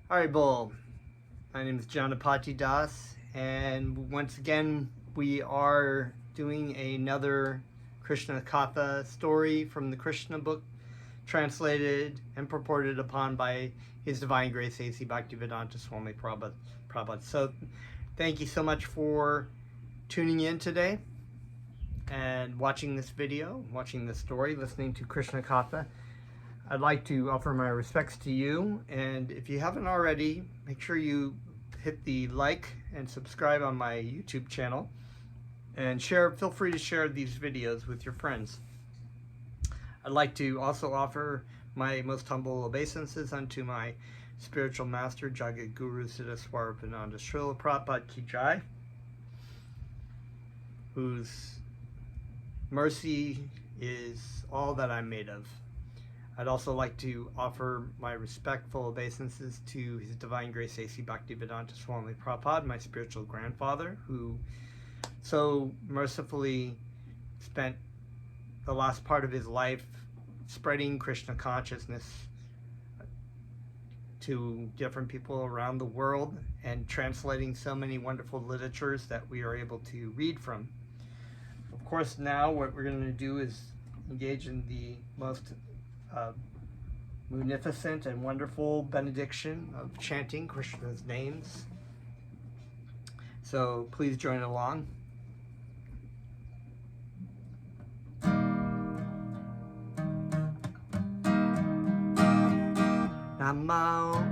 Haribol. My name is Janapati Das, and once again we are doing another Krishna Katha story from the Krishna book, translated and purported upon by His Divine Grace A.C. Bhaktivedanta Swami Prabhupada. So thank you so much for tuning in today and watching this video, watching this story, listening to Krishna Katha. I'd like to offer my respects to you, and if you haven't already, make sure you hit the like and subscribe on my YouTube channel, and feel free to share these videos with your friends. I'd like to also offer my most humble obeisances unto my spiritual master, Jagat Guru Siddha Swarupananda Srila Prabhupada Ki Jai, whose mercy is all that I'm made of. I'd also like to offer my respectful obeisances to His Divine Grace A.C. Bhaktivedanta Swami Prabhupada, my spiritual grandfather, who so mercifully spent the last part of his life spreading Krishna consciousness to different people around the world and translating so many wonderful literatures that we are able to read from. Of course, now what we're going to do is engage in the most munificent and wonderful benediction of chanting Krishna's names. So please join along. Namo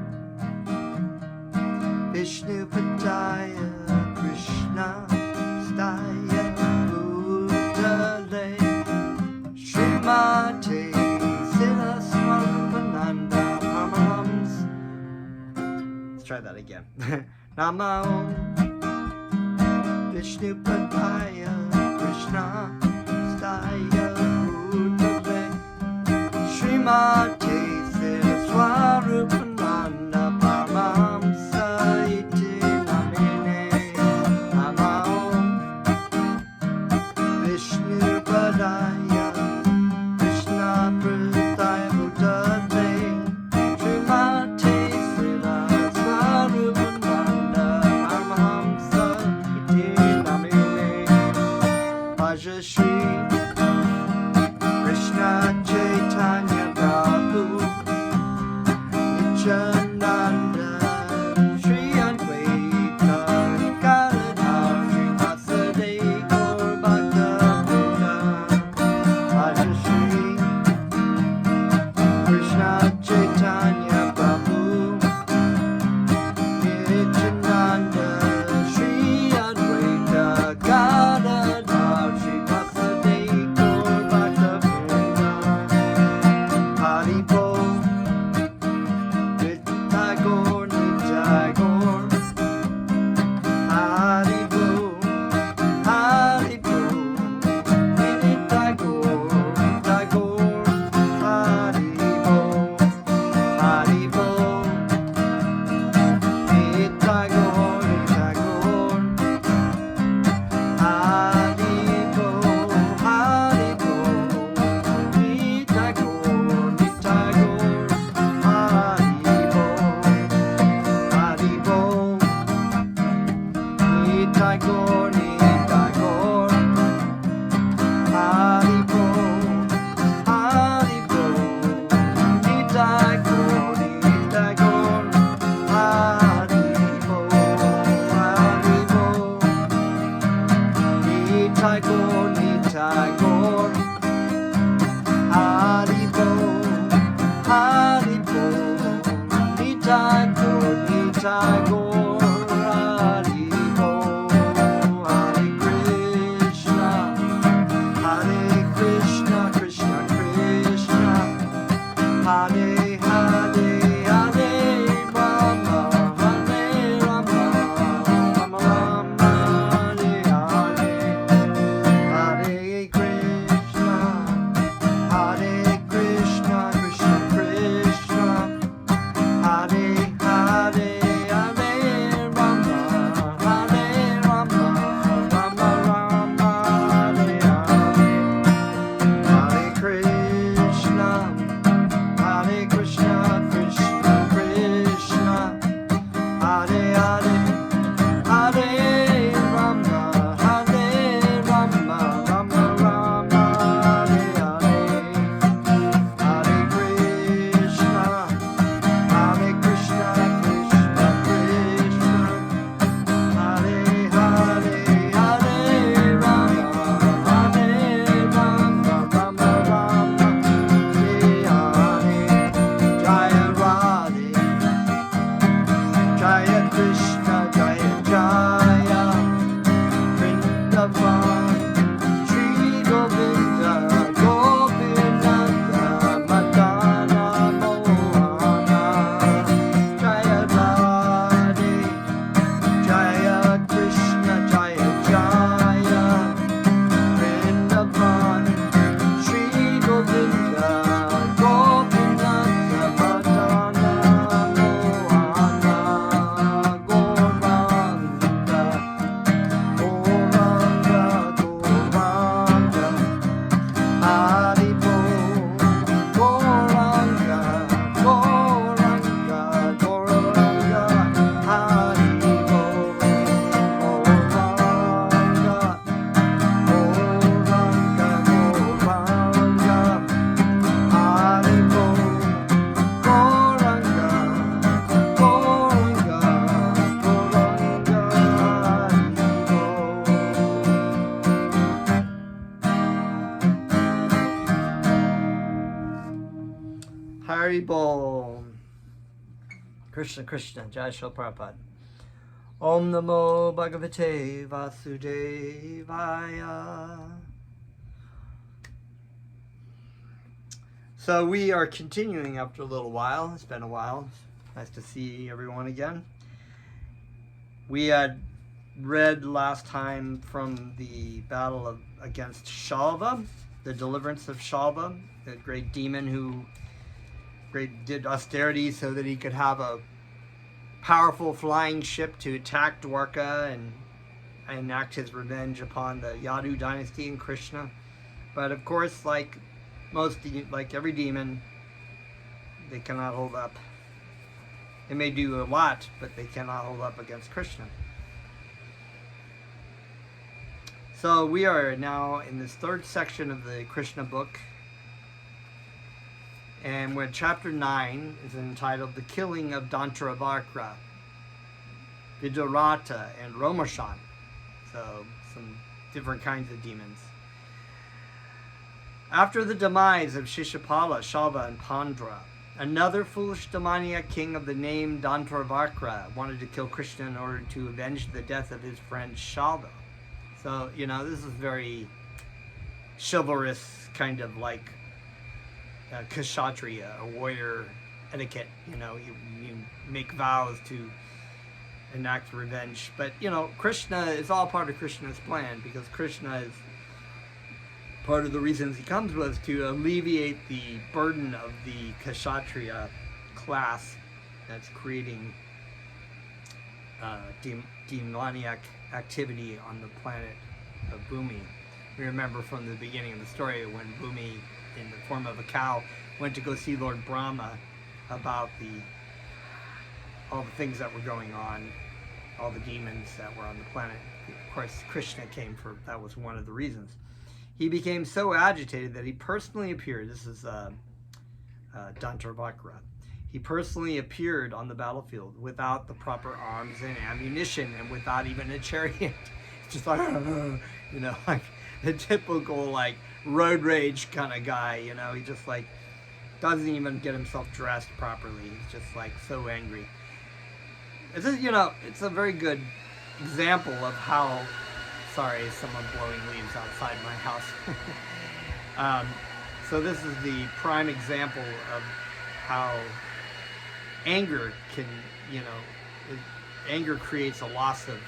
Vishnu Padaya Krishna Staya Bhutale Srimate Try that again. Namo Vishnu Padaya Krishna Staya Bhutale Srimate Swarupananda Paramahamsa Iti Namine. Namo Vishnu Padaya Krishna Padaya Bhutale Srimate Shri Krishna Chaitanya Prabhu Nityananda Shri Advaita Gadadhar Shri Vasudeva Gaur Bhakta Vrinda. Bhaja Shri Krishna Chaitanya Prabhu Nityananda Shri Advaita Gadadhar Hare Bol. Krishna Krishna, Jai Shri Prabhupada. Om Namo Bhagavate Vasudevaya. So we are continuing after a little while. It's been a while. Nice to see everyone again. We had read last time from the battle against Shalva, the deliverance of Shalva, the great demon who did austerity so that he could have a powerful flying ship to attack Dwarka and enact his revenge upon the Yadu dynasty and Krishna. But of course, like every demon, they cannot hold up. They may do a lot, but they cannot hold up against Krishna. So we are now in this third section of the Krishna book, and where chapter 9 is entitled The Killing of Dantavakra Viduratha and Romaharsana. So some different kinds of demons. After the demise of Shishapala, Shalva, and Pandra, another foolish demoniac king of the name Dantavakra wanted to kill Krishna in order to avenge the death of his friend Shalva. So, this is very chivalrous, kind of like kshatriya, a warrior etiquette. You make vows to enact revenge. But, Krishna is all part of Krishna's plan, because Krishna is part of the reasons he comes was to alleviate the burden of the kshatriya class that's creating demoniac activity on the planet of Bhumi. We remember from the beginning of the story when Bhumi, in the form of a cow, went to go see Lord Brahma about all the things that were going on, all the demons that were on the planet. Of course, Krishna that was one of the reasons. He became so agitated that he personally appeared. This is Dantavakra. He personally appeared on the battlefield without the proper arms and ammunition, and without even a chariot. Just like, like a typical road rage kind of guy. He just doesn't even get himself dressed properly. He's just so angry. It's a very good example of how. Sorry, someone blowing leaves outside my house. So this is the prime example of how anger can, anger creates a loss of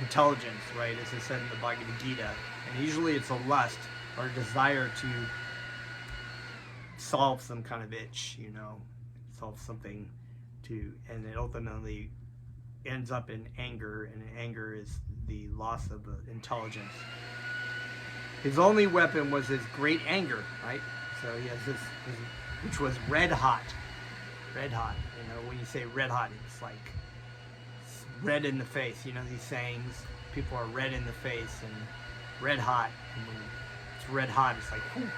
intelligence, right? As I said in the Bhagavad Gita. And usually it's a lust or a desire to solve some kind of itch, solve something and it ultimately ends up in anger, and anger is the loss of intelligence. His only weapon was his great anger, right? So he has this which was red hot. Red hot. When you say red hot, it's like red in the face. These sayings, people are red in the face and red hot. And when it's red hot, it's like, whew,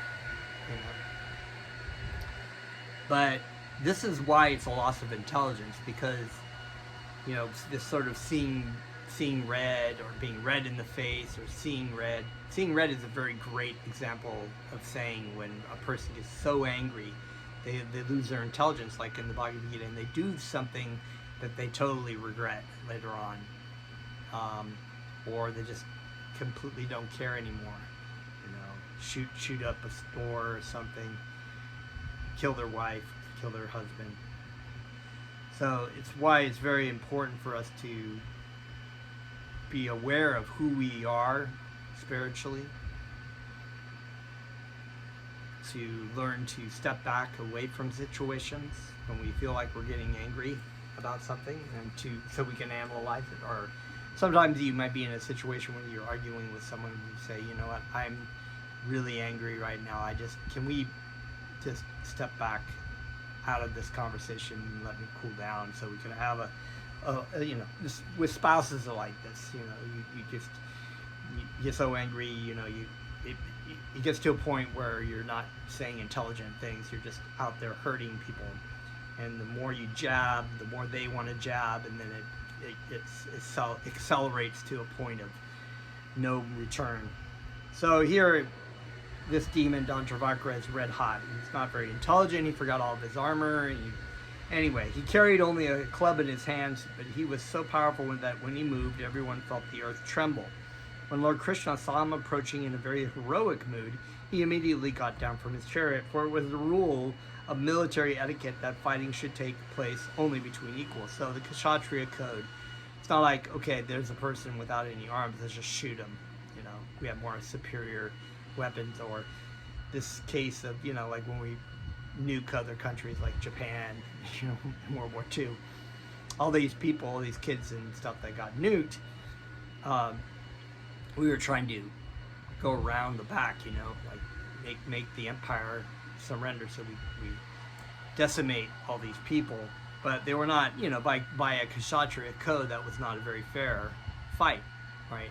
But this is why it's a loss of intelligence, because this sort of seeing red, or being red in the face, or seeing red. Seeing red is a very great example of saying when a person gets so angry, they lose their intelligence, like in the Bhagavad Gita, and they do something that they totally regret later on, or they just completely don't care anymore. Shoot up a store or something, kill their wife, kill their husband. So it's why it's very important for us to be aware of who we are spiritually, to learn to step back away from situations when we feel like we're getting angry about something, and so we can analyze it. Or sometimes you might be in a situation when you're arguing with someone and you say, what, I'm really angry right now. Can we just step back out of this conversation and let me cool down, so we can have just with spouses are like this. You get so angry. It gets to a point where you're not saying intelligent things. You're just out there hurting people, and the more you jab, the more they want to jab, and then it accelerates to a point of no return. So here this demon, Dantavakra, is red hot. He's not very intelligent. He forgot all of his armor. And anyway, he carried only a club in his hands, but he was so powerful that when he moved, everyone felt the earth tremble. When Lord Krishna saw him approaching in a very heroic mood, he immediately got down from his chariot, for it was the rule of military etiquette that fighting should take place only between equals. So the Kshatriya code, it's not like, okay, there's a person without any arms, let's just shoot him. You know, we have more superior weapons, or this case of, you know, like when we nuke other countries like Japan, you know, in World War II. All these people, all these kids and stuff that got nuked, we were trying to go around the back, you know, like make the empire surrender, so we decimate all these people. But they were not, you know, by a Kshatriya code, that was not a very fair fight, right?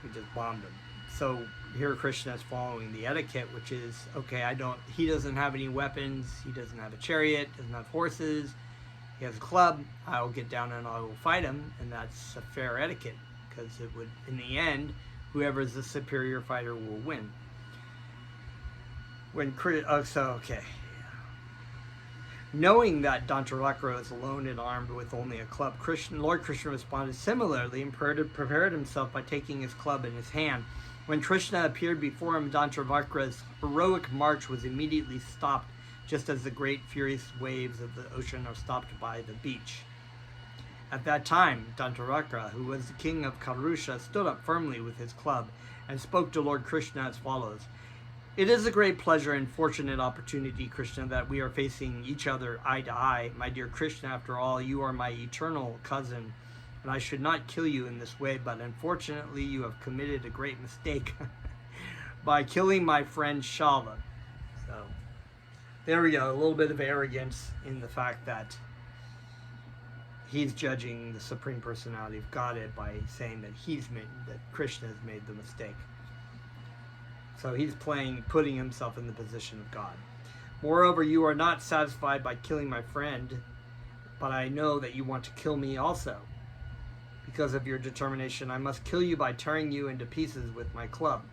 We just bombed them. So here Krishna is following the etiquette, which is, okay, he doesn't have any weapons, he doesn't have a chariot, doesn't have horses, he has a club, I'll get down and I will fight him, and that's a fair etiquette, because it would, in the end, whoever is the superior fighter will win. Knowing that Dantavakra is alone and armed with only a club, Lord Krishna responded similarly and prepared himself by taking his club in his hand. When Krishna appeared before him, Dantavakra's heroic march was immediately stopped, just as the great furious waves of the ocean are stopped by the beach. At that time, Dantavakra, who was the king of Karusha, stood up firmly with his club and spoke to Lord Krishna as follows. It is a great pleasure and fortunate opportunity, Krishna, that we are facing each other eye to eye. My dear Krishna, after all, you are my eternal cousin, and I should not kill you in this way, but unfortunately you have committed a great mistake by killing my friend Shala. So, there we go, a little bit of arrogance in the fact that he's judging the Supreme Personality of Godhead by saying that that Krishna has made the mistake. So he's putting himself in the position of God. Moreover, you are not satisfied by killing my friend, but I know that you want to kill me also. Because of your determination, I must kill you by tearing you into pieces with my club.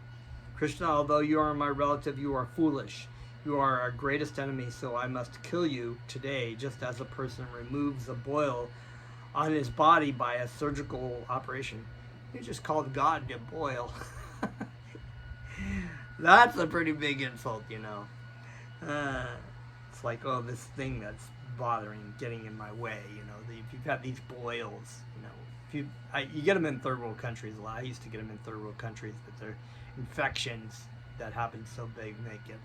Krishna, although you are my relative, you are foolish. You are our greatest enemy, so I must kill you today, just as a person removes a boil on his body by a surgical operation. You just called God to boil. That's a pretty big insult, you know. It's like, oh, this thing that's getting in my way, you know. If you've got these boils, you know, you get them in third world countries a lot. I used to get them in third world countries, but they're infections that happen so big, make it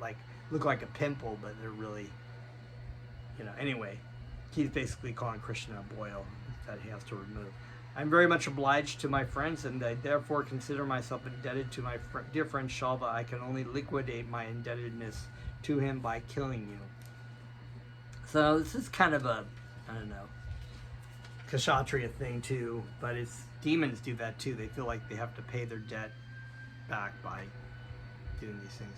look like a pimple, but they're really, you know. Anyway, he's basically calling Krishna a boil that he has to remove. I'm very much obliged to my friends, and I therefore consider myself indebted to my dear friend Shalva. I can only liquidate my indebtedness to him by killing you. So this is kind of a, I don't know, Kshatriya thing too, but demons do that too. They feel like they have to pay their debt back by doing these things.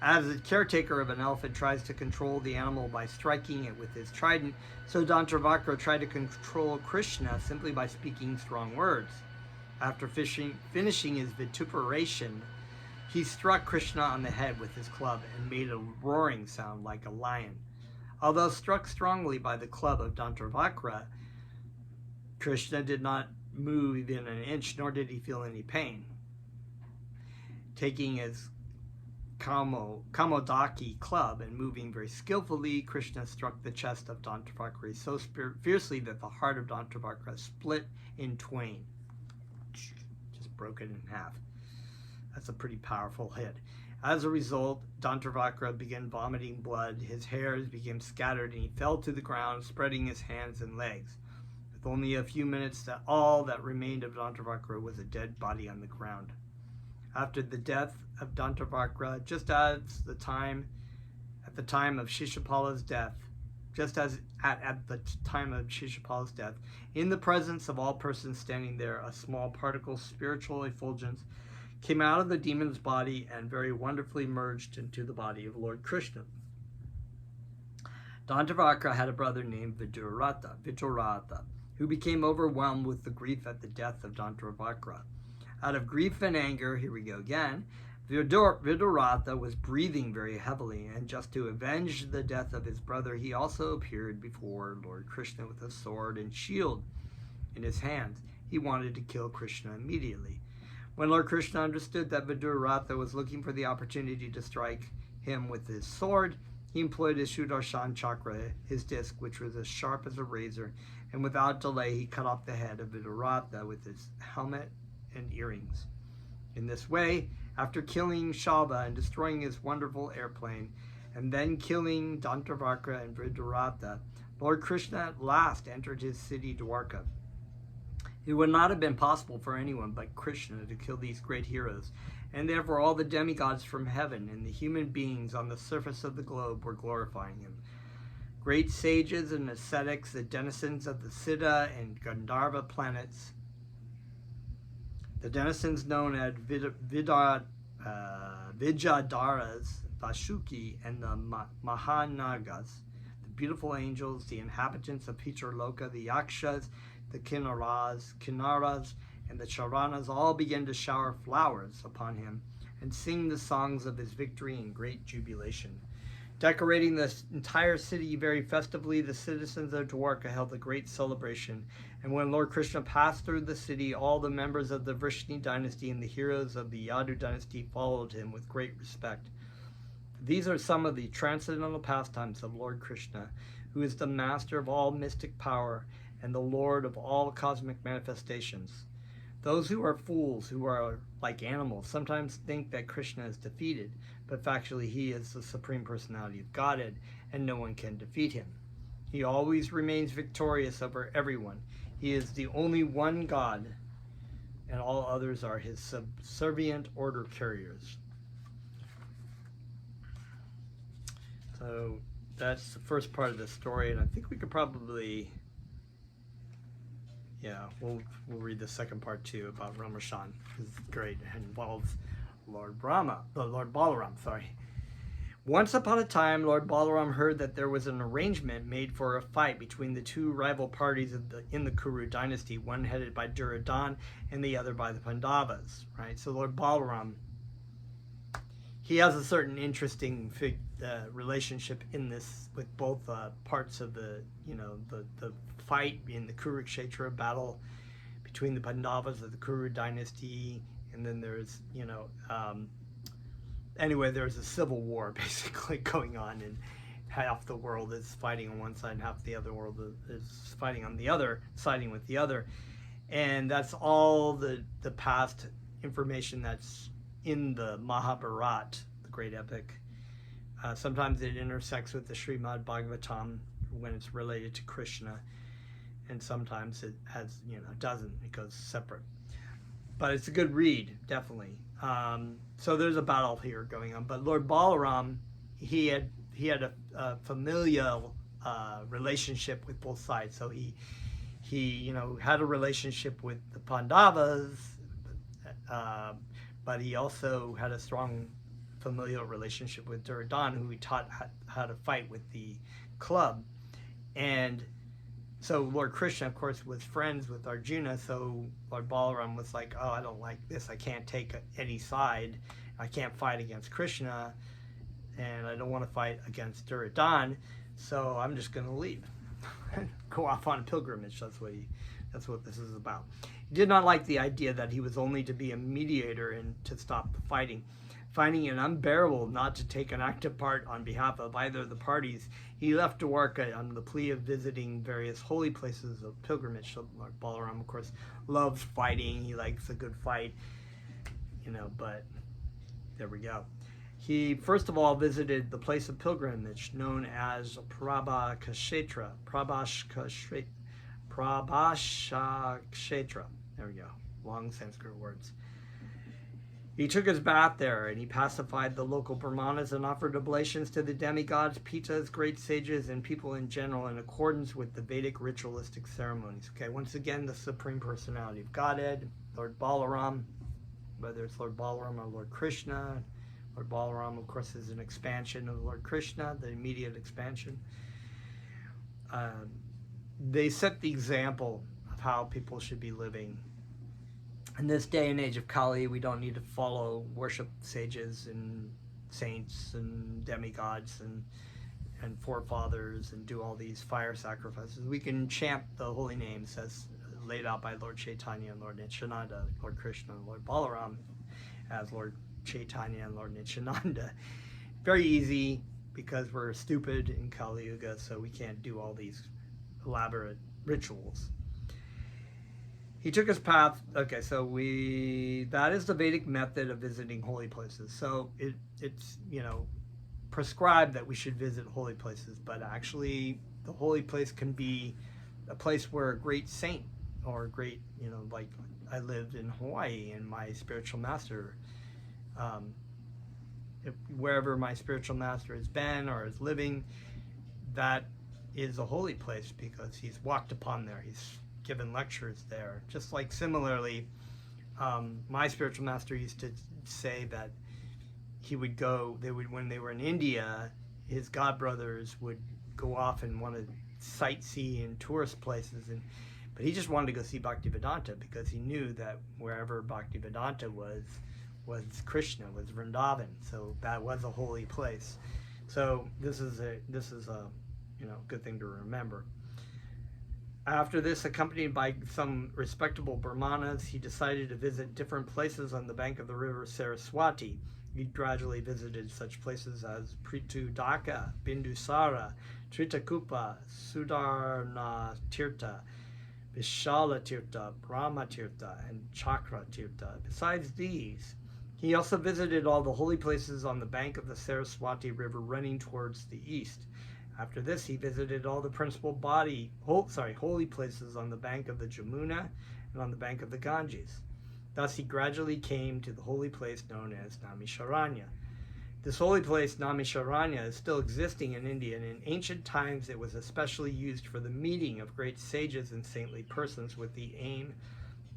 As the caretaker of an elephant tries to control the animal by striking it with his trident, so Dantavakra tried to control Krishna simply by speaking strong words. After finishing his vituperation, he struck Krishna on the head with his club and made a roaring sound like a lion. Although struck strongly by the club of Dantavakra, Krishna did not move even an inch, nor did he feel any pain. Taking his Kamodaki club and moving very skillfully, Krishna struck the chest of Dantavakra so fiercely that the heart of Dantavakra split in twain. Just broke it in half. That's a pretty powerful hit. As a result, Dantavakra began vomiting blood, his hairs became scattered, and he fell to the ground, spreading his hands and legs. With only a few minutes, all that remained of Dantavakra was a dead body on the ground. After the death of Dantavakra, just as at the time of Shishupala's death, in the presence of all persons standing there, a small particle of spiritual effulgence came out of the demon's body and very wonderfully merged into the body of Lord Krishna. Dantavakra had a brother named Viduratha, who became overwhelmed with the grief at the death of Dantavakra. Out of grief and anger, here we go again, Viduratha was breathing very heavily, and just to avenge the death of his brother, he also appeared before Lord Krishna with a sword and shield in his hands. He wanted to kill Krishna immediately. When Lord Krishna understood that Viduratha was looking for the opportunity to strike him with his sword, he employed his Sudarshan chakra, his disc, which was as sharp as a razor, and without delay he cut off the head of Viduratha with his helmet and earrings. In this way, after killing Shalva and destroying his wonderful airplane, and then killing Dantavakra and Viduratha, Lord Krishna at last entered his city Dwarka. It would not have been possible for anyone but Krishna to kill these great heroes, and therefore all the demigods from heaven and the human beings on the surface of the globe were glorifying him. Great sages and ascetics, the denizens of the Siddha and Gandharva planets, the denizens known as Vijadaras, Vashuki, and the Mahanagas, the beautiful angels, the inhabitants of Pitraloka, the Yakshas, the Kinnaras, and the Charanas all began to shower flowers upon him and sing the songs of his victory in great jubilation. Decorating the entire city very festively, the citizens of Dwarka held a great celebration. And when Lord Krishna passed through the city, all the members of the Vrishni dynasty and the heroes of the Yadu dynasty followed him with great respect. These are some of the transcendental pastimes of Lord Krishna, who is the master of all mystic power and the Lord of all cosmic manifestations. Those who are fools, who are like animals, sometimes think that Krishna is defeated, but factually he is the Supreme Personality of Godhead, and no one can defeat him. He always remains victorious over everyone. He is the only one God, and all others are his subservient order carriers. So that's the first part of the story, and I think we could probably... Yeah, we'll read the second part too about Romaharsana. It's great. It involves Lord Balaram, sorry. Once upon a time, Lord Balaram heard that there was an arrangement made for a fight between the two rival parties in the Kuru dynasty, one headed by Duryodhana and the other by the Pandavas. Right. So Lord Balaram, he has a certain interesting relationship in this with both parts of the fight in the Kurukshetra battle between the Pandavas of the Kuru dynasty, and then there's anyway, there's a civil war basically going on, and half the world is fighting on one side and half the other world is fighting on the other, siding with the other. And that's all the past information that's in the Mahabharata, the great epic. Sometimes it intersects with the Srimad Bhagavatam when it's related to Krishna, and sometimes it has, doesn't. It goes separate. But it's a good read, definitely. So there's a battle here going on. But Lord Balaram, he had a familial relationship with both sides. So he had a relationship with the Pandavas, but he also had a strong familial relationship with Duryodhana, who he taught how to fight with the club. And so Lord Krishna, of course, was friends with Arjuna, so Lord Balaram was like, oh, I don't like this. I can't take any side. I can't fight against Krishna, and I don't want to fight against Duryodhana, so I'm just going to leave. Go off on a pilgrimage. That's what this is about. He did not like the idea that he was only to be a mediator and to stop the fighting. Finding it unbearable not to take an active part on behalf of either of the parties, he left Dwarka on the plea of visiting various holy places of pilgrimage. So Lord Balaram, of course, loves fighting. He likes a good fight, but there we go. He first of all visited the place of pilgrimage known as Prabhashakshetra. There we go. Long Sanskrit words. He took his bath there, and he pacified the local Brahmanas and offered oblations to the demigods, Pitas, great sages, and people in general in accordance with the Vedic ritualistic ceremonies. Okay, once again, the Supreme Personality of Godhead, Lord Balaram, whether it's Lord Balaram or Lord Krishna. Lord Balaram, of course, is an expansion of Lord Krishna, the immediate expansion. They set the example of how people should be living In this day and age of Kali, we don't need to worship sages and saints and demigods and forefathers and do all these fire sacrifices. We can chant the holy names as laid out by Lord Chaitanya and Lord Nityananda, Lord Krishna and Lord Balaram as Lord Chaitanya and Lord Nityananda. Very easy, because we're stupid in Kali Yuga, so we can't do all these elaborate rituals. He took his path. Okay, so that is the Vedic method of visiting holy places. So it's prescribed that we should visit holy places, but actually the holy place can be a place where a great saint or a great, like I lived in Hawaii and my spiritual master, wherever my spiritual master has been or is living, that is a holy place because he's walked upon there. He's given lectures there. Just like similarly, my spiritual master used to say that he would go, when they were in India, his godbrothers would go off and want to sightsee in tourist places, but he just wanted to go see Bhaktivedanta because he knew that wherever Bhaktivedanta was Krishna, was Vrindavan. So that was a holy place. So this is a good thing to remember. After this, accompanied by some respectable Brahmanas, he decided to visit different places on the bank of the river Saraswati. He gradually visited such places as Pritudaka, Bindusara, Tritakupa, Sudarna Tirtha, Vishala Tirtha, Brahma Tirtha, and Chakra Tirtha. Besides these, he also visited all the holy places on the bank of the Saraswati River running towards the east. After this, he visited all the principal holy places on the bank of the Jamuna and on the bank of the Ganges. Thus, he gradually came to the holy place known as Naimisharanya. This holy place, Naimisharanya, is still existing in India, and in ancient times it was especially used for the meeting of great sages and saintly persons with the aim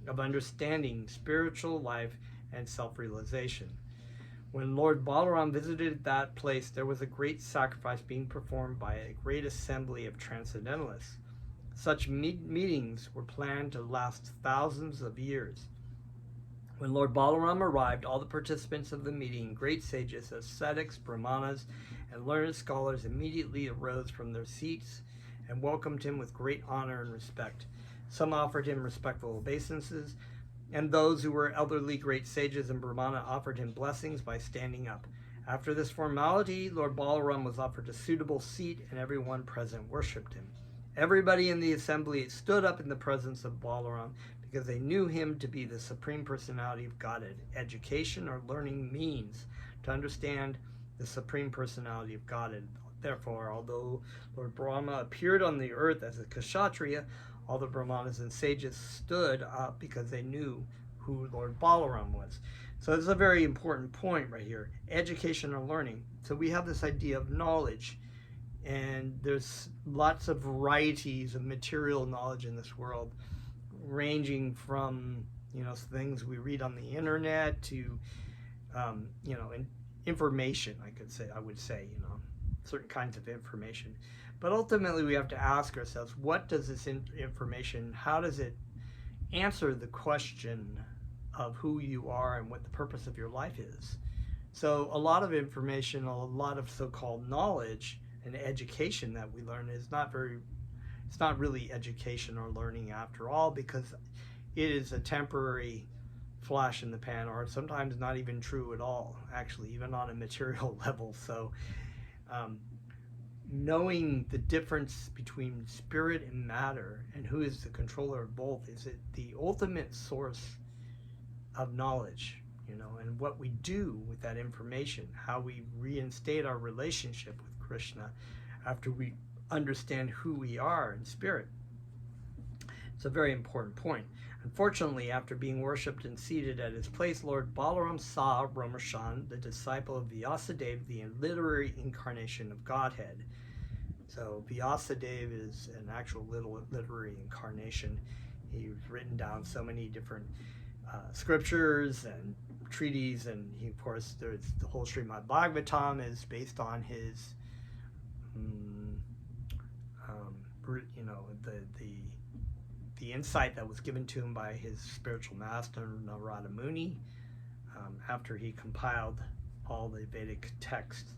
of understanding spiritual life and self-realization. When Lord Balaram visited that place, there was a great sacrifice being performed by a great assembly of transcendentalists. Such meetings were planned to last thousands of years. When Lord Balaram arrived, all the participants of the meeting, great sages, ascetics, brahmanas, and learned scholars, immediately arose from their seats and welcomed him with great honor and respect. Some offered him respectful obeisances, and those who were elderly great sages and brahmana offered him blessings by standing up. After this formality, Lord Balaram was offered a suitable seat, and everyone present worshipped him. Everybody in the assembly stood up in the presence of Balaram because they knew him to be the Supreme Personality of Godhead. Education or learning means to understand the Supreme Personality of Godhead. Therefore, although Lord Brahma appeared on the earth as a Kshatriya, all the Brahmanas and sages stood up because they knew who Lord Balaram was. So this is a very important point right here. Education or learning. So we have this idea of knowledge, and there's lots of varieties of material knowledge in this world, ranging from things we read on the internet to information. I would say certain kinds of information. But ultimately, we have to ask ourselves, what does this information, how does it answer the question of who you are and what the purpose of your life is? So a lot of information, a lot of so-called knowledge and education that we learn is it's not really education or learning after all, because it is a temporary flash in the pan, or sometimes not even true at all, actually, even on a material level. So knowing the difference between spirit and matter and who is the controller of both is the ultimate source of knowledge, and what we do with that information, how we reinstate our relationship with Krishna after we understand who we are in spirit. It's a very important point. Unfortunately, after being worshipped and seated at his place, Lord Balaram saw Romaharsana, the disciple of Vyasadeva, the literary incarnation of Godhead. So Vyasadeva is an actual literary incarnation. He's written down so many different scriptures and treatises, and of course, there's the whole Srimad Bhagavatam is based on his, the insight that was given to him by his spiritual master, Narada Muni, after he compiled all the Vedic texts.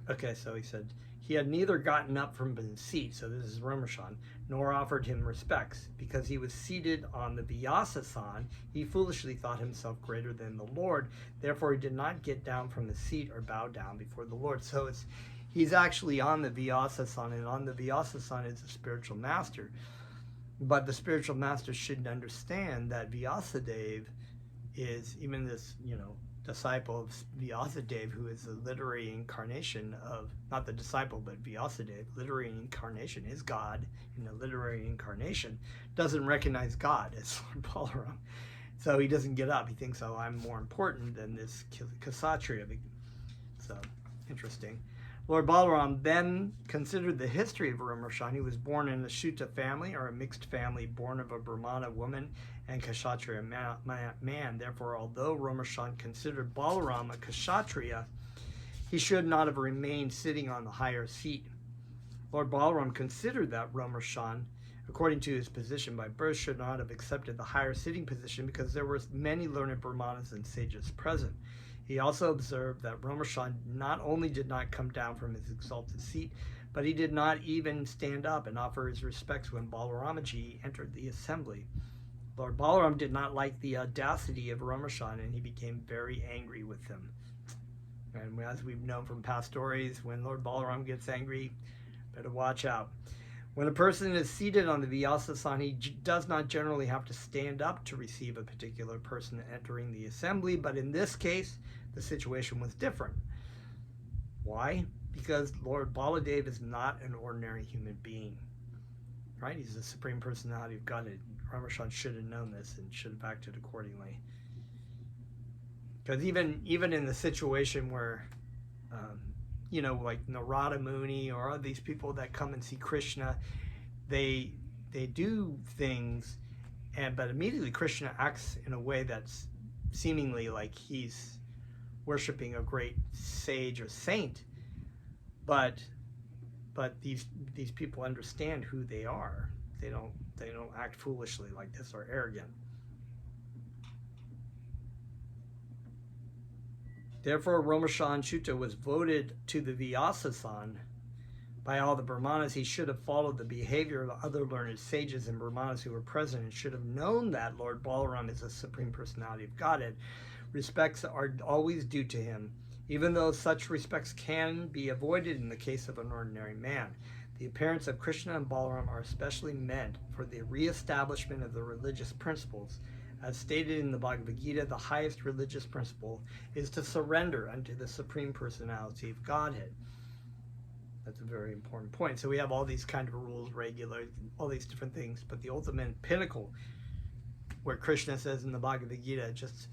Okay, so he said, he had neither gotten up from his seat, so this is Romershan, nor offered him respects. Because he was seated on the Vyasa-san, he foolishly thought himself greater than the Lord. Therefore, he did not get down from his seat or bow down before the Lord. So he's actually on the Vyasa-san, and on the Vyasa-san is the spiritual master. But the spiritual master should understand that Vyasadeva is, even this, disciple of Vyasadeva, who is the literary incarnation of, not the disciple, but Vyasadeva, literary incarnation, is God in the literary incarnation, doesn't recognize God as Lord Balaram. So he doesn't get up. He thinks, oh, I'm more important than this Kshatriya. So, interesting. Lord Balaram then considered the history of Romershan. He was born in a Shuta family, or a mixed family, born of a Brahmana woman and Kshatriya man. Therefore, although Romershan considered Balaram a Kshatriya, he should not have remained sitting on the higher seat. Lord Balaram considered that Romershan, according to his position by birth, should not have accepted the higher sitting position because there were many learned Brahmanas and sages present. He also observed that Romershan not only did not come down from his exalted seat, but he did not even stand up and offer his respects when Balaramaji entered the assembly. Lord Balaram did not like the audacity of Romershan, and he became very angry with him. And as we've known from past stories, when Lord Balaram gets angry, better watch out. When a person is seated on the Vyasa-san, he does not generally have to stand up to receive a particular person entering the assembly, but in this case, the situation was different. Why? Because Lord Baladev is not an ordinary human being, right? He's the Supreme Personality of Godhead. Romershan should have known this and should have acted accordingly. Because even in the situation where, like Narada Muni or all these people that come and see Krishna, they do things, but immediately Krishna acts in a way that's seemingly like he's worshiping a great sage or saint, but these people understand who they are. They don't act foolishly like this or arrogant. Therefore, Romershan Shuta was voted to the Vyasa-san by all the Brahmanas. He should have followed the behavior of other learned sages and Brahmanas who were present, and should have known that Lord Balaram is the Supreme Personality of Godhead. Respects are always due to him, even though such respects can be avoided in the case of an ordinary man. The appearance of Krishna and Balaram are especially meant for the re-establishment of the religious principles. As stated in the Bhagavad Gita, the highest religious principle is to surrender unto the Supreme Personality of Godhead. That's a very important point. So we have all these kind of rules, regular, all these different things, but the ultimate pinnacle, where Krishna says in the Bhagavad Gita, just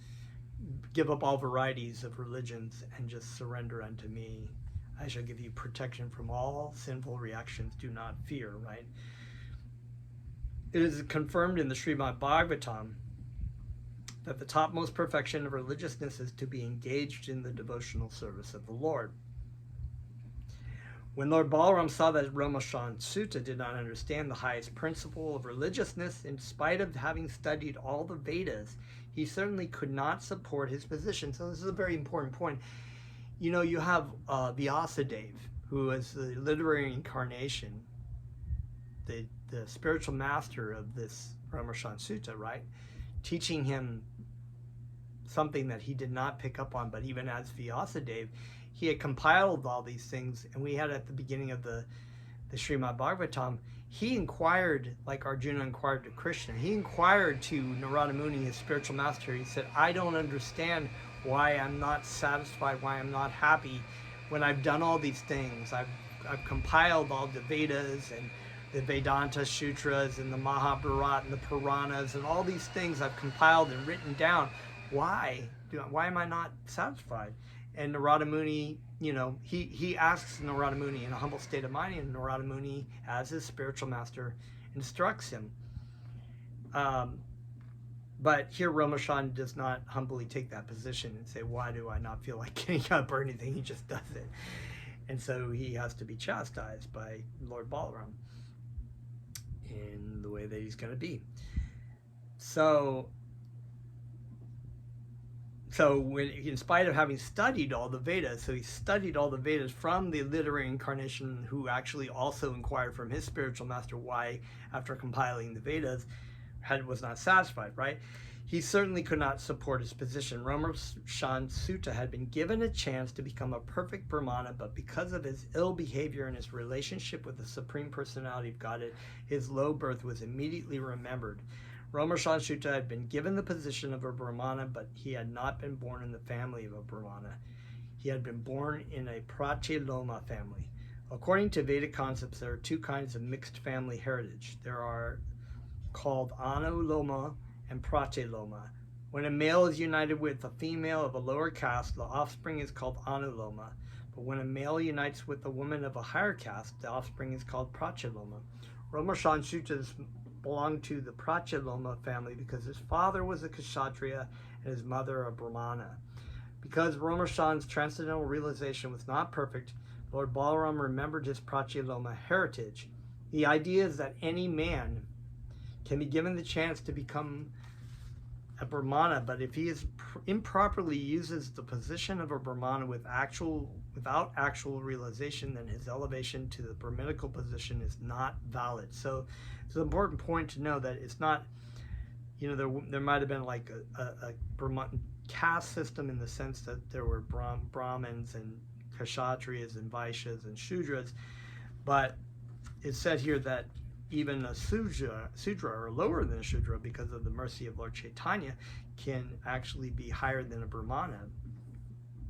give up all varieties of religions and just surrender unto me. I shall give you protection from all sinful reactions. Do not fear, right? It is confirmed in the Srimad Bhagavatam that the topmost perfection of religiousness is to be engaged in the devotional service of the Lord. When Lord Balaram saw that Romershan Sutta did not understand the highest principle of religiousness, in spite of having studied all the Vedas, he certainly could not support his position. So this is a very important point. You have Vyasadeva, who is the literary incarnation, the spiritual master of this Romershan Sutta, right? Teaching him something that he did not pick up on, but even as Vyasadeva, he had compiled all these things, and we had at the beginning of the Srimad Bhagavatam, he inquired, like Arjuna inquired to Krishna, he inquired to Narada Muni, his spiritual master. He said, I don't understand why I'm not satisfied, why I'm not happy when I've done all these things. I've compiled all the Vedas and the Vedanta Sutras and the Mahabharata and the Puranas and all these things I've compiled and written down. Why am I not satisfied? And Narada Muni, he asks Narada Muni in a humble state of mind, and Narada Muni, as his spiritual master, instructs him. But here Romershan does not humbly take that position and say, why do I not feel like getting up or anything? He just does it. And so he has to be chastised by Lord Balaram. in the way that he's going to be. So when, in spite of having studied all the Vedas, so he studied all the Vedas from the literary incarnation, who actually also inquired from his spiritual master why, after compiling the Vedas, was not satisfied, right? He certainly could not support his position. Romaharsana Sutta had been given a chance to become a perfect Brahmana, but because of his ill behavior and his relationship with the Supreme Personality of Godhead, his low birth was immediately remembered. Romaharsana Sutta had been given the position of a Brahmana, but he had not been born in the family of a Brahmana. He had been born in a Pratiloma family. According to Vedic concepts, there are two kinds of mixed family heritage. There are called Anuloma and Pratiloma. When a male is united with a female of a lower caste, the offspring is called Anuloma. But when a male unites with a woman of a higher caste, the offspring is called Pratiloma. Romaharsana Sutta belonged to the Pratiloma family because his father was a Kshatriya and his mother a Brahmana. Because Romaharsana's transcendental realization was not perfect, Lord Balaram remembered his Pratiloma heritage. The idea is that any man can be given the chance to become a Brahmana, but if he improperly uses the position of a Brahmana without actual realization, then his elevation to the Brahminical position is not valid. So it's an important point to know that it's not, there might have been like a Brahman caste system in the sense that there were Brahmins and Kshatriyas and Vaishyas and Shudras, but it said here that even a Sudra or lower than a Shudra, because of the mercy of Lord Chaitanya, can actually be higher than a Brahmana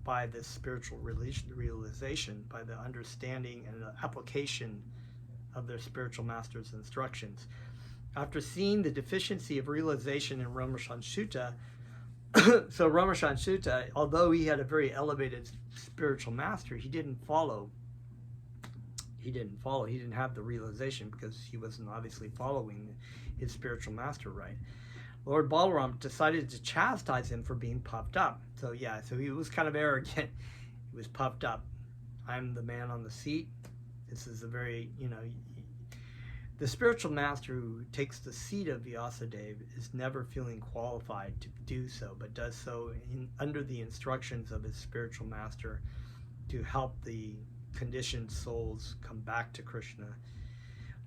by this spiritual realization, by the understanding and the application of their spiritual master's instructions. After seeing the deficiency of realization in Romaharsana Sutta, so Romaharsana Sutta, although he had a very elevated spiritual master, he didn't have the realization because he wasn't obviously following his spiritual master right. Lord Balaram decided to chastise him for being puffed up. So he was kind of arrogant. He was puffed up. I'm the man on the seat. This is a very, the spiritual master who takes the seat of Vyasadeva is never feeling qualified to do so, but does so under the instructions of his spiritual master to help the conditioned souls come back to Krishna.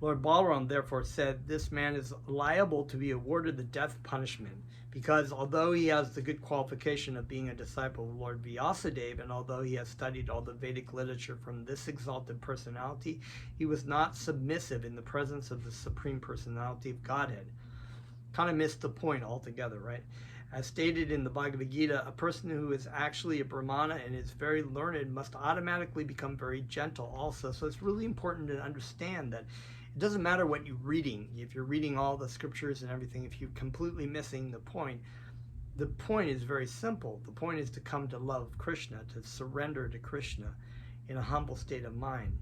Lord Balaram therefore said, this man is liable to be awarded the death punishment because although he has the good qualification of being a disciple of Lord Vyasadeva, and although he has studied all the Vedic literature from this exalted personality, he was not submissive in the presence of the Supreme Personality of Godhead. Kind of missed the point altogether, right? As stated in the Bhagavad Gita, a person who is actually a Brahmana and is very learned must automatically become very gentle also. So it's really important to understand that it doesn't matter what you're reading. If you're reading all the scriptures and everything, if you're completely missing the point is very simple. The point is to come to love Krishna, to surrender to Krishna in a humble state of mind.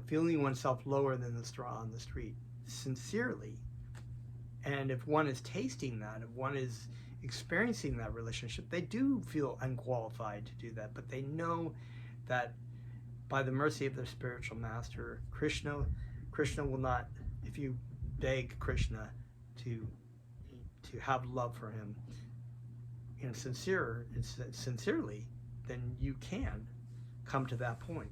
Feeling oneself lower than the straw on the street, sincerely. And if one is tasting that, if one is experiencing that relationship, they do feel unqualified to do that, but they know that by the mercy of their spiritual master, Krishna will not, if you beg Krishna to have love for him sincerely, then you can come to that point.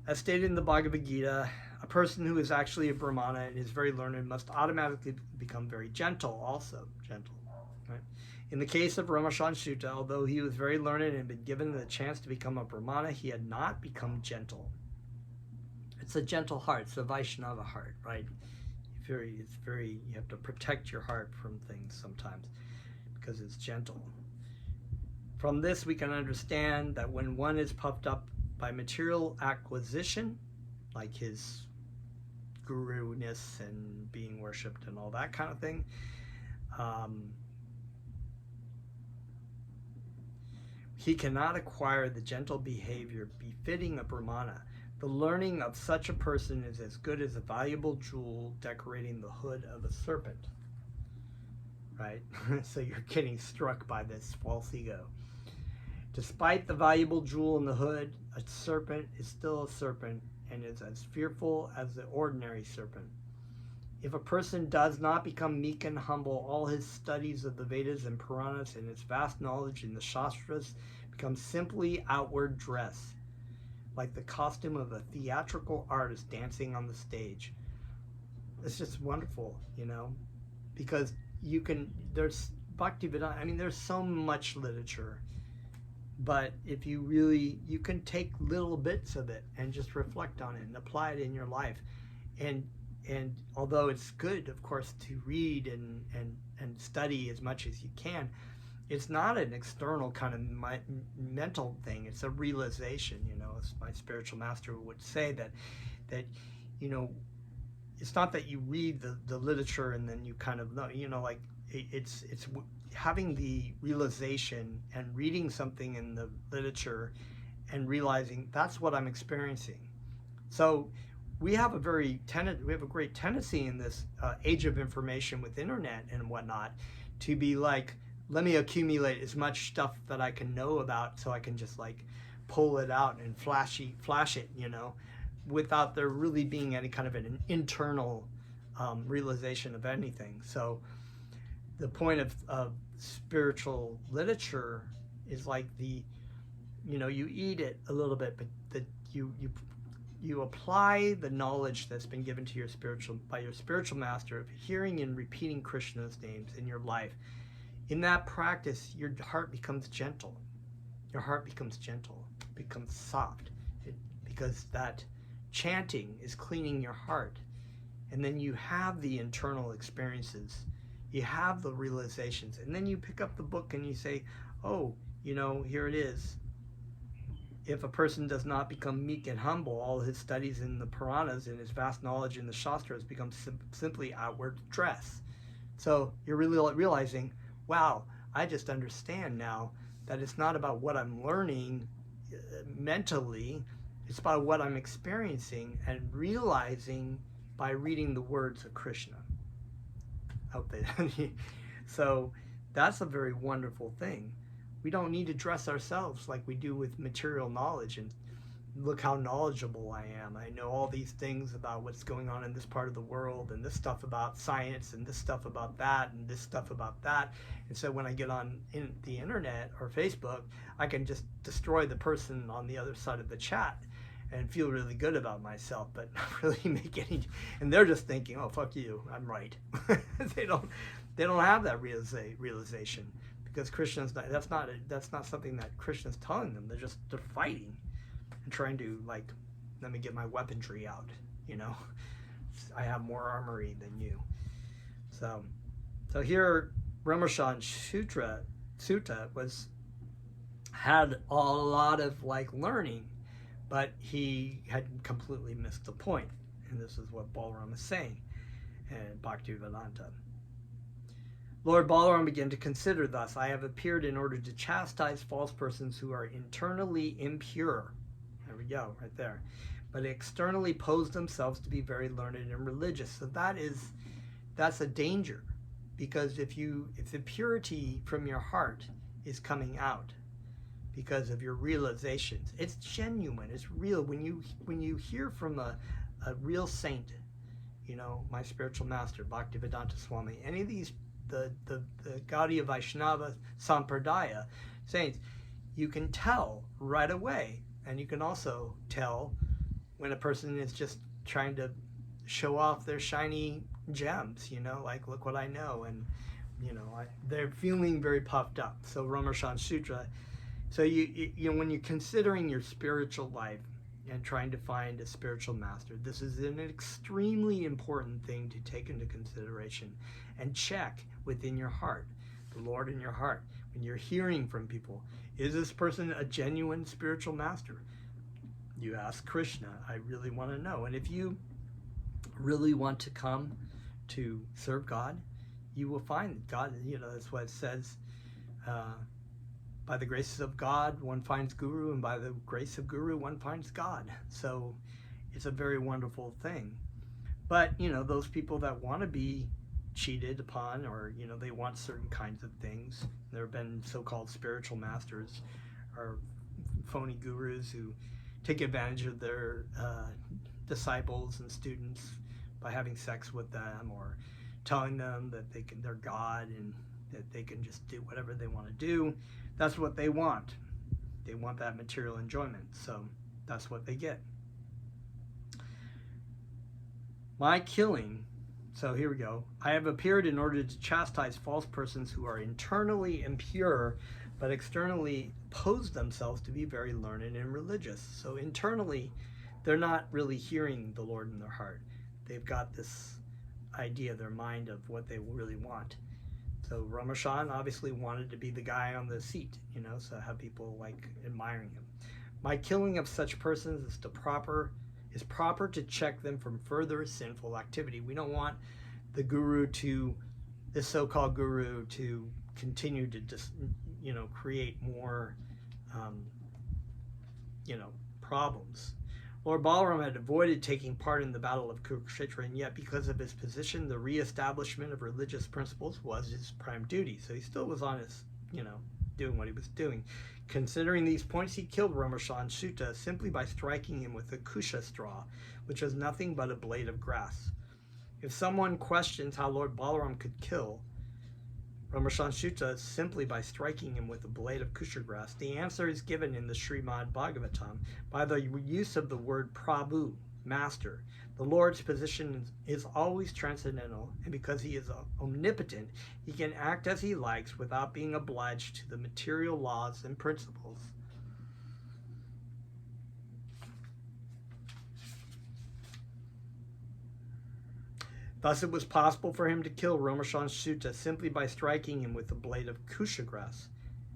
As stated in the Bhagavad Gita, a person who is actually a Brahmana and is very learned must automatically become very gentle also. Right? In the case of Romaharsana Sutta, although he was very learned and had been given the chance to become a Brahmana, he had not become gentle. It's a gentle heart. It's a Vaishnava heart, right? You have to protect your heart from things sometimes because it's gentle. From this, we can understand that when one is puffed up by material acquisition, like his guru-ness and being worshipped and all that kind of thing, he cannot acquire the gentle behavior befitting a Brahmana. The learning of such a person is as good as a valuable jewel decorating the hood of a serpent. Right? So you're getting struck by this false ego. Despite the valuable jewel in the hood, a serpent is still a serpent and is as fearful as the ordinary serpent. If a person does not become meek and humble, all his studies of the Vedas and Puranas and his vast knowledge in the Shastras become simply outward dress, like the costume of a theatrical artist dancing on the stage. It's just wonderful, because there's Bhaktivedanta, there's so much literature, but if you can take little bits of it and just reflect on it and apply it in your life. And although it's good, of course, to read and study as much as you can, it's not an external kind of mental thing. It's a realization, as my spiritual master would say, that it's not that you read the literature and then you kind of know, like it's having the realization and reading something in the literature and realizing that's what I'm experiencing. So we have a great tendency in this age of information with internet and whatnot to be like, let me accumulate as much stuff that I can know about so I can just like pull it out and flash it, without there really being any kind of an internal realization of anything. So the point of spiritual literature is like you eat it a little bit, but that you apply the knowledge that's been given to your by your spiritual master of hearing and repeating Krishna's names in your life. In that practice, your heart becomes gentle. Your heart becomes gentle, becomes soft, because that chanting is cleaning your heart. And then you have the internal experiences. You have the realizations. And then you pick up the book and you say, oh, here it is. If a person does not become meek and humble, all his studies in the Puranas and his vast knowledge in the Shastras become simply outward dress. So you're really realizing, wow, I just understand now that it's not about what I'm learning mentally, it's about what I'm experiencing and realizing by reading the words of Krishna. So that's a very wonderful thing. We don't need to dress ourselves like we do with material knowledge and look how knowledgeable I am. I know all these things about what's going on in this part of the world, and this stuff about science, and this stuff about that, and this stuff about that. And so when I get on the internet or Facebook, I can just destroy the person on the other side of the chat and feel really good about myself, but not really make any. And they're just thinking, "Oh, fuck you, I'm right." They don't have that realization, because Krishna's that's not something that Krishna's telling them. They're fighting and trying to, like, let me get my weaponry out. I have more armory than you. So here, Romaharsana Sutta had a lot of learning, but he had completely missed the point. And this is what Balaram is saying in Bhaktivedanta. Lord Balaram began to consider thus, I have appeared in order to chastise false persons who are internally impure. There we go, right there. But externally pose themselves to be very learned and religious. So that's a danger, because if the purity from your heart is coming out because of your realizations, it's genuine, it's real. When you hear from a real saint, my spiritual master, Bhaktivedanta Swami, any of these the Gaudiya Vaishnava Sampradaya saints, you can tell right away. And you can also tell when a person is just trying to show off their shiny gems, like, look what I know, and they're feeling very puffed up. So Romaharsana Sutra. So when you're considering your spiritual life and trying to find a spiritual master, this is an extremely important thing to take into consideration and check within your heart, the Lord in your heart. When you're hearing from people, is this person a genuine spiritual master? You ask Krishna, I really want to know. And if you really want to come to serve God, you will find God. That's what it says. By the graces of God, one finds Guru, and by the grace of Guru, one finds God. So it's a very wonderful thing. But, those people that want to be cheated upon, or, they want certain kinds of things, there have been so-called spiritual masters or phony gurus who take advantage of their disciples and students by having sex with them, or telling them that they're God and that they can just do whatever they want to do. That's what they want. They want that material enjoyment, so that's what they get. My killing, so here we go. I have appeared in order to chastise false persons who are internally impure, but externally pose themselves to be very learned and religious. So internally, they're not really hearing the Lord in their heart. They've got this idea, their mind, of what they really want. So Ramashan obviously wanted to be the guy on the seat, so have people like admiring him. My killing of such persons is proper to check them from further sinful activity. We don't want the this so-called guru to continue to just, create more, problems. Lord Balaram had avoided taking part in the battle of Kurukshetra, and yet because of his position, the re-establishment of religious principles was his prime duty. So he still was on his, doing what he was doing. Considering these points, he killed Ramashan Sutta simply by striking him with a kusha straw, which was nothing but a blade of grass. If someone questions how Lord Balaram could kill Ramashan Sutta simply by striking him with a blade of kusha grass, the answer is given in the Srimad Bhagavatam by the use of the word Prabhu, master. The Lord's position is always transcendental, and because he is omnipotent, he can act as he likes without being obliged to the material laws and principles. Thus it was possible for him to kill Ramashan Sutta simply by striking him with a blade of kusha grass.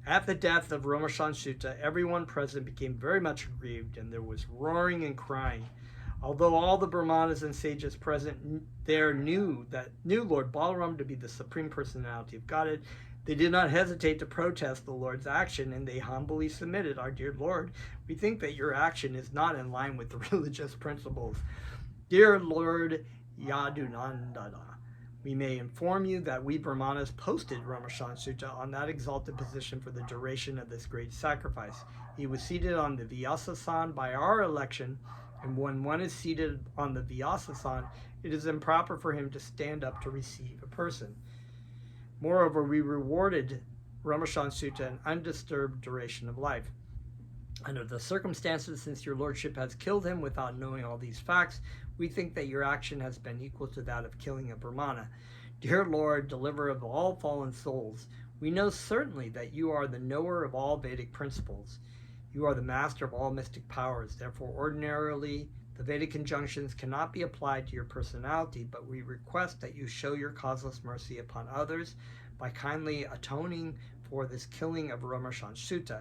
At the death of Ramashan Sutta, everyone present became very much aggrieved, and there was roaring and crying. Although all the Brahmanas and sages present there knew Lord Balaram to be the Supreme Personality of Godhead, they did not hesitate to protest the Lord's action, and they humbly submitted. Our dear Lord, we think that your action is not in line with the religious principles. Dear Lord Yadunandana, we may inform you that we Brahmanas posted Ramashan Sutta on that exalted position for the duration of this great sacrifice. He was seated on the Vyasasan by our election, and when one is seated on the Vyasasan, it is improper for him to stand up to receive a person. Moreover, we rewarded Ramashan Sutta an undisturbed duration of life. Under the circumstances, since your lordship has killed him without knowing all these facts, we think that your action has been equal to that of killing a Brahmana. Dear Lord, deliverer of all fallen souls, we know certainly that you are the knower of all Vedic principles. You are the master of all mystic powers. Therefore, ordinarily, the Vedic conjunctions cannot be applied to your personality, but we request that you show your causeless mercy upon others by kindly atoning for this killing of Ramashan Sutta.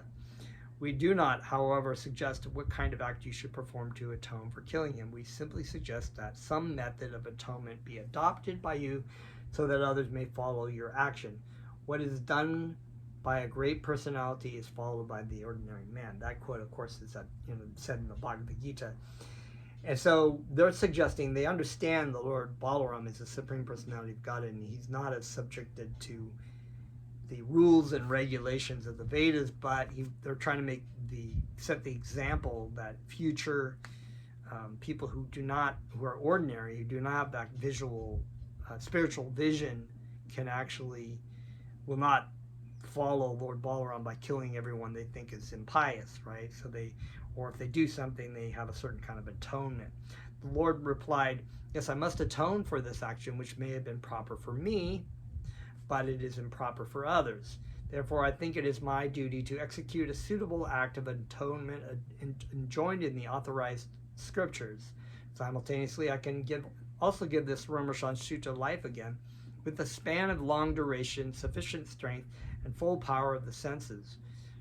We do not, however, suggest what kind of act you should perform to atone for killing him. We simply suggest that some method of atonement be adopted by you so that others may follow your action. What is done by a great personality is followed by the ordinary man. That quote, of course, is said in the Bhagavad Gita. And so they're suggesting they understand the Lord Balaram is the Supreme Personality of God, and he's not as subjected to the rules and regulations of the Vedas, but they're trying to set the example that future people who are ordinary, who do not have that visual, spiritual vision, will not follow Lord Balaram by killing everyone they think is impious, right? Or if they do something, they have a certain kind of atonement. The Lord replied, yes, I must atone for this action, which may have been proper for me, but it is improper for others. Therefore, I think it is my duty to execute a suitable act of atonement enjoined in the authorized scriptures. Simultaneously, I can also give this Ramashan Sutta life again, with a span of long duration, sufficient strength, and full power of the senses.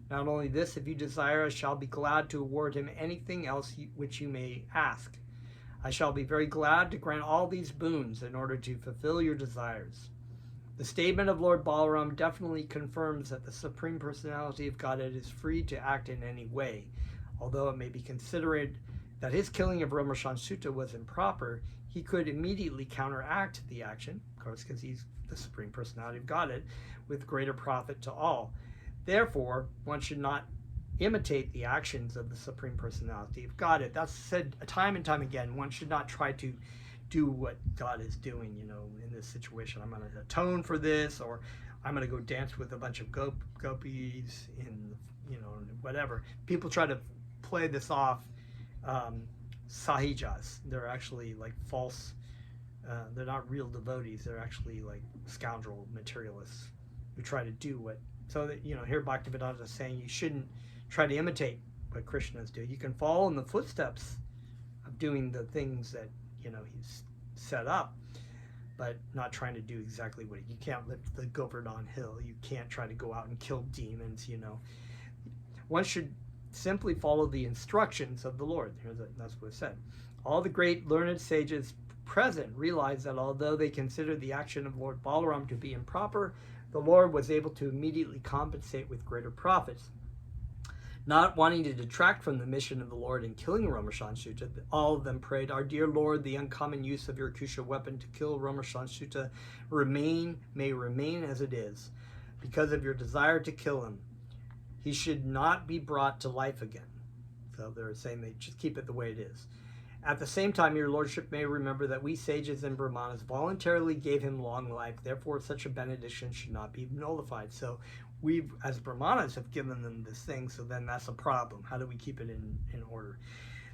Not only this, if you desire, I shall be glad to award him anything else which you may ask. I shall be very glad to grant all these boons in order to fulfill your desires. The statement of Lord Balaram definitely confirms that the Supreme Personality of Godhead is free to act in any way. Although it may be considered that his killing of Ramashan Sutta was improper, he could immediately counteract the action, of course, because he's the Supreme Personality of Godhead, with greater profit to all. Therefore, one should not imitate the actions of the Supreme Personality of Godhead. That's said time and time again. One should not try to do what God is doing, in this situation. I'm going to atone for this, or I'm going to go dance with a bunch of gopis in, whatever. People try to play this off sahijas. They're actually like false, they're not real devotees. They're actually like scoundrel materialists who try to do what, so that, here Bhaktivedanta is saying you shouldn't try to imitate what Krishnas do. You can follow in the footsteps of doing the things that, he's set up, but not trying to do exactly what you can't lift the Govardhan hill. You can't try to go out and kill demons, One should simply follow the instructions of the Lord. That's what it said. All the great learned sages present realized that although they considered the action of Lord Balaram to be improper, the Lord was able to immediately compensate with greater profits. Not wanting to detract from the mission of the Lord in killing Romaharsana, all of them prayed, "Our dear Lord, the uncommon use of your Kusha weapon to kill Romaharsana may remain as it is. Because of your desire to kill him, he should not be brought to life again." So they're saying they just keep it the way it is. "At the same time, your lordship may remember that we sages and brahmanas voluntarily gave him long life. Therefore, such a benediction should not be nullified." So we, as brahmanas, have given them this thing, so then that's a problem. How do we keep it in order?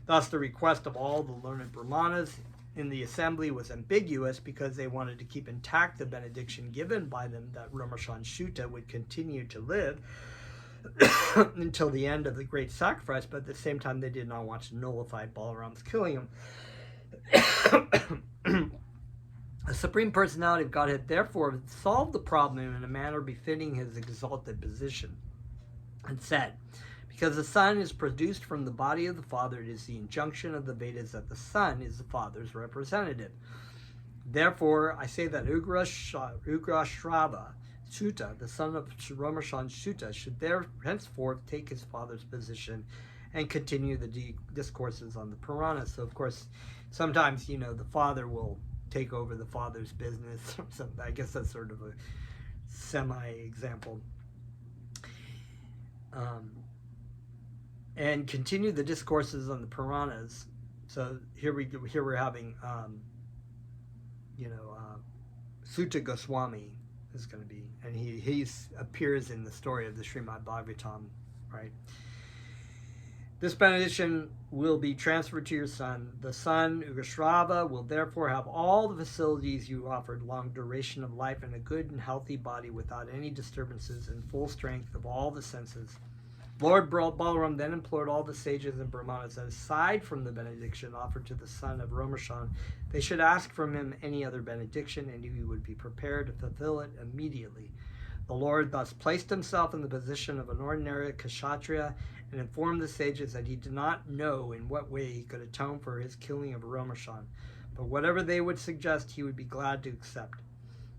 Thus, the request of all the learned brahmanas in the assembly was ambiguous because they wanted to keep intact the benediction given by them that Romaharsana would continue to live until the end of the great sacrifice, but at the same time they did not want to nullify Balaram's killing him. The Supreme Personality of Godhead therefore solved the problem in a manner befitting his exalted position, and said, "Because the Son is produced from the body of the Father, it is the injunction of the Vedas that the Son is the Father's representative. Therefore, I say that Ugrashrava Sutta, the son of Romaharsana Sutta, should henceforth take his father's position and continue the discourses on the Puranas." So, of course, sometimes, the father will take over the father's business. So I guess that's sort of a semi-example. And continue the discourses on the Puranas. So here we're having, Sutta Goswami is going to be, and he appears in the story of the Srimad Bhagavatam, right? "This benediction will be transferred to your son. The son, Ugrashrava, will therefore have all the facilities you offered, long duration of life and a good and healthy body without any disturbances and full strength of all the senses." Lord Balaram then implored all the sages and brahmanas that aside from the benediction offered to the son of Romaharsana, they should ask from him any other benediction, and he would be prepared to fulfill it immediately. The Lord thus placed himself in the position of an ordinary kshatriya and informed the sages that he did not know in what way he could atone for his killing of Romaharsana, but whatever they would suggest he would be glad to accept.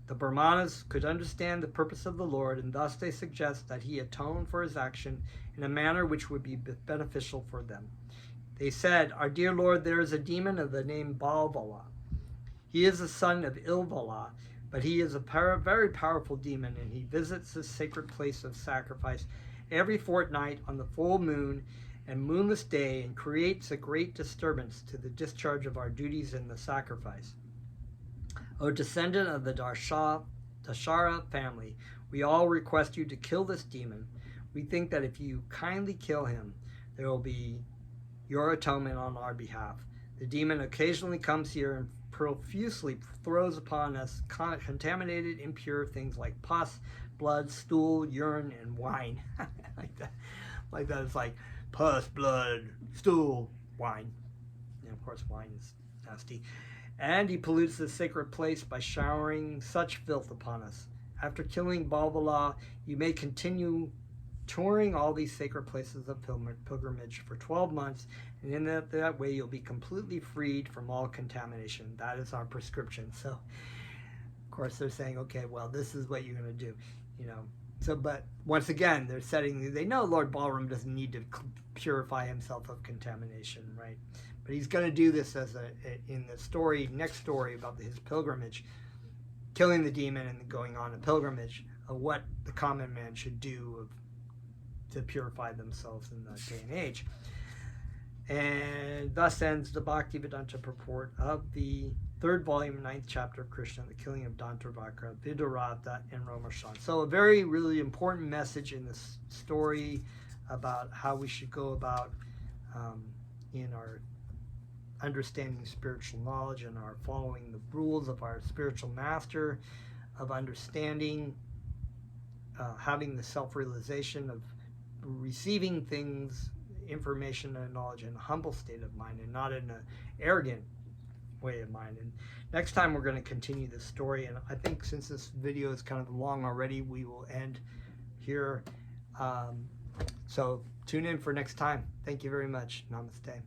The brahmanas could understand the purpose of the Lord, and thus they suggest that he atone for his action in a manner which would be beneficial for them. They said, "Our dear Lord, there is a demon of the name Balvala. He is the son of Ilvala, but he is a very powerful demon, and he visits this sacred place of sacrifice every fortnight on the full moon and moonless day and creates a great disturbance to the discharge of our duties in the sacrifice. O descendant of the Dashara family, we all request you to kill this demon. We think that if you kindly kill him, there will be your atonement on our behalf. The demon occasionally comes here and profusely throws upon us contaminated, impure things like pus, blood, stool, urine, and wine." like that. It's like pus, blood, stool, wine. And of course, wine is nasty. "And he pollutes the sacred place by showering such filth upon us. After killing Balvala, you may continue touring all these sacred places of pilgrimage for 12 months, and in that way you'll be completely freed from all contamination. That is our prescription." So, of course, they're saying, okay, well, this is what you're going to do, So, but once again, they know Lord Balaram doesn't need to purify himself of contamination, right? But he's going to do this in the next story about his pilgrimage, killing the demon and going on a pilgrimage of what the common man should do of to purify themselves in that day and age. And thus ends the Bhaktivedanta purport of the 3rd volume, 9th chapter of Krishna, the killing of Dantavakra Viduratha and Romaharsana. So a very, really important message in this story about how we should go about in our understanding spiritual knowledge and our following the rules of our spiritual master, of understanding, having the self-realization of receiving things, information and knowledge in a humble state of mind and not in an arrogant way of mind. And next time we're going to continue this story, and I think since this video is kind of long already, we will end here. So tune in for next time. Thank you very much. Namaste.